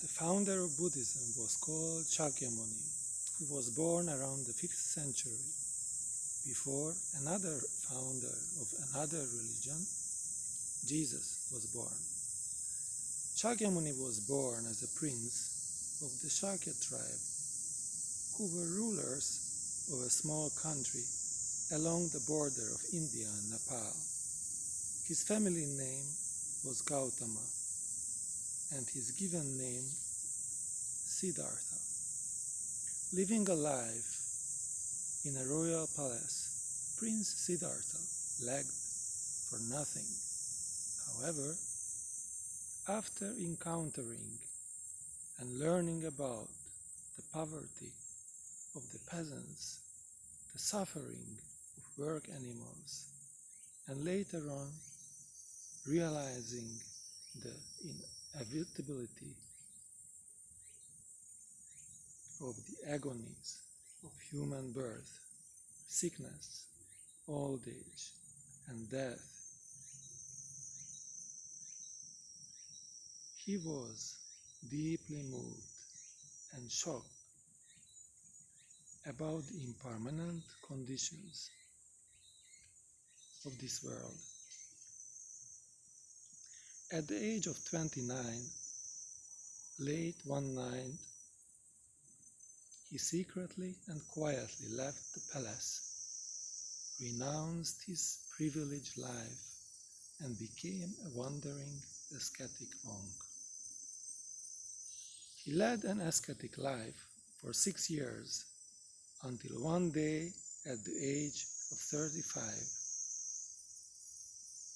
The founder of Buddhism was called Sakyamuni, who was born around the 5th century, before another founder of another religion, Jesus, was born. Sakyamuni was born as a prince of the Shakya tribe, who were rulers of a small country along the border of India and Nepal. His family name was Gautama, and his given name Siddhartha. Living a life in a royal palace, Prince Siddhartha lacked for nothing. However, after encountering and learning about the poverty of the peasants, the suffering of work animals, and later on realizing the inevitability of the agonies of human birth, sickness, old age, and death, he was deeply moved and shocked about the impermanent conditions of this world. At the age of 29, late one night, he secretly and quietly left the palace, renounced his privileged life, and became a wandering ascetic monk. He led an ascetic life for 6 years, until one day, at the age of 35,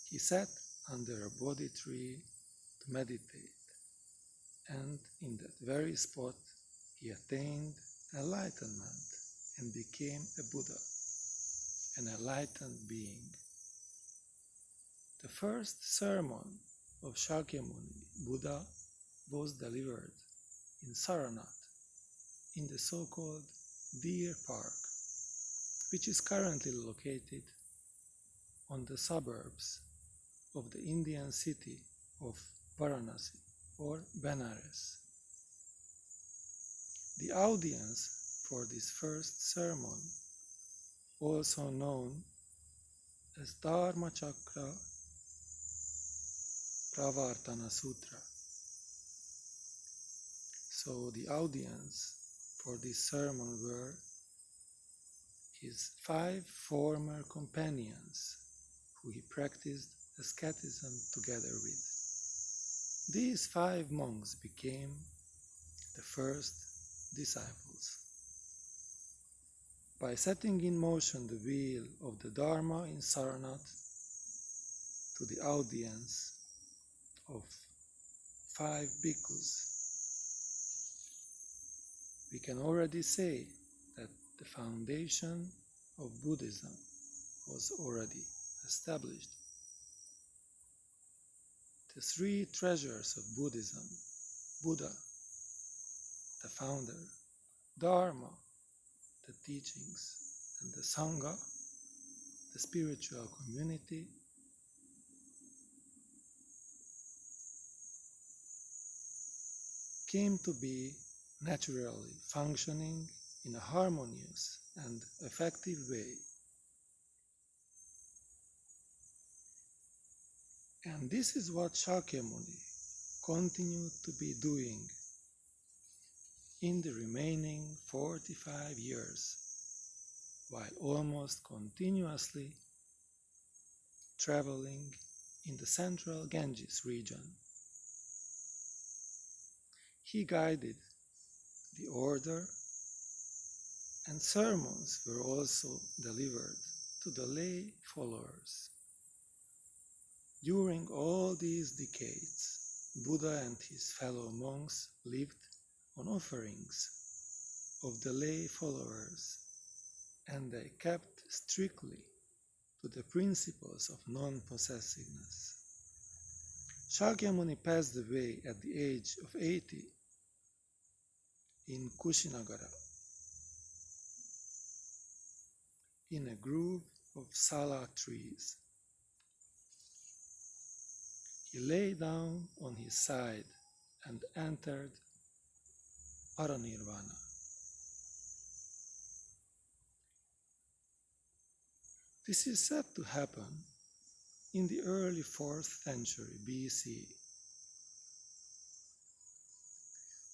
he sat under a Bodhi tree to meditate, and in that very spot he attained enlightenment and became a Buddha, an enlightened being. The first sermon of Sakyamuni Buddha was delivered in Saranath, in the so-called Deer Park, which is currently located on the suburbs of the Indian city of Varanasi or Benares. The audience for this first sermon, also known as Dharma Chakra Pravartana Sutra. So the audience for this sermon were his 5 former companions who he practiced asceticism together with. These 5 monks became the first disciples. By setting in motion the wheel of the Dharma in Saranath to the audience of 5 bhikkhus, we can already say that the foundation of Buddhism was already established. The 3 treasures of Buddhism, Buddha, the founder, Dharma, the teachings, and the Sangha, the spiritual community, came to be naturally functioning in a harmonious and effective way. And this is what Sakyamuni continued to be doing in the remaining 45 years, while almost continuously traveling in the central Ganges region. He guided the order, and sermons were also delivered to the lay followers. During all these decades, Buddha and his fellow monks lived on offerings of the lay followers, and they kept strictly to the principles of non-possessiveness. Sakyamuni passed away at the age of 80 in Kushinagara, in a grove of sala trees. He lay down on his side and entered Aranirvana. This is said to happen in the early 4th century BC.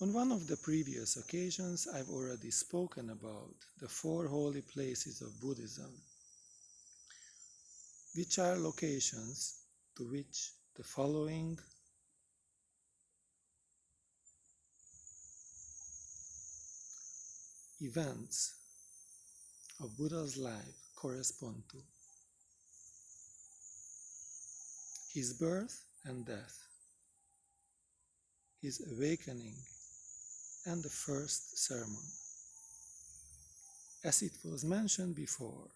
On one of the previous occasions, I've already spoken about the 4 holy places of Buddhism, which are locations to which the following events of Buddha's life correspond to: his birth and death, his awakening, and the first sermon. As it was mentioned before,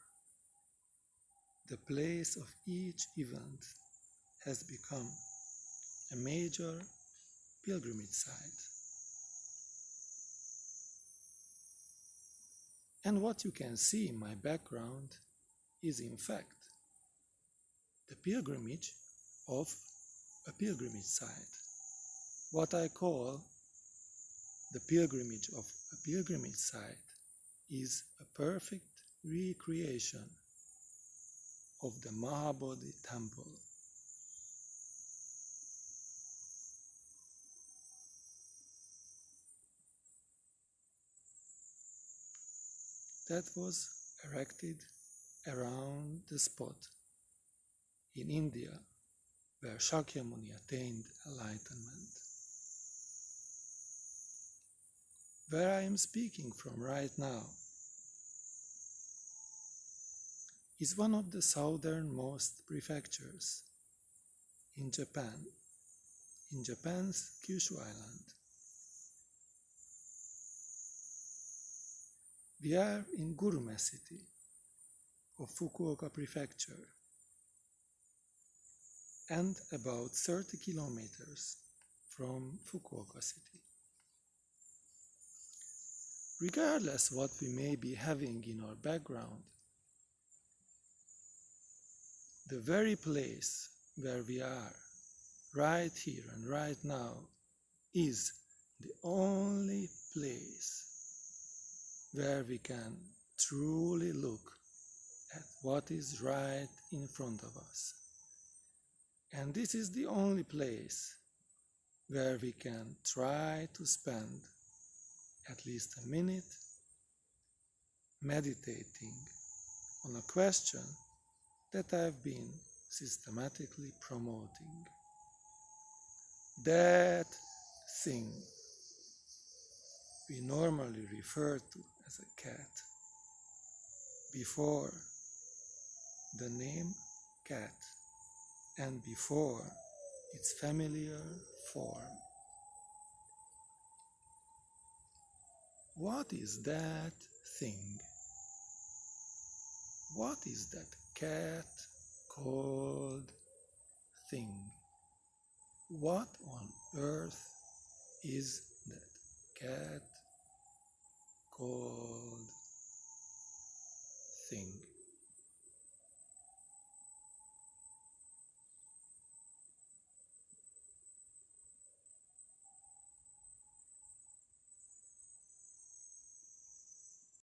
the place of each event has become a major pilgrimage site. And what you can see in my background is in fact the pilgrimage of a pilgrimage site. What I call the pilgrimage of a pilgrimage site is a perfect recreation of the Mahabodhi temple. That was erected around the spot in India where Sakyamuni attained enlightenment. Where I am speaking from right now is one of the southernmost prefectures in Japan, in Japan's Kyushu Island. We are in Gurume city of Fukuoka prefecture and about 30 kilometers from Fukuoka city. Regardless what we may be having in our background, the very place where we are right here and right now is the only place where we can truly look at what is right in front of us. And this is the only place where we can try to spend at least a minute meditating on a question that I've been systematically promoting. That thing we normally refer to as a cat before the name cat and before its familiar form. What is that thing? What is that cat called thing? What on earth is that cat called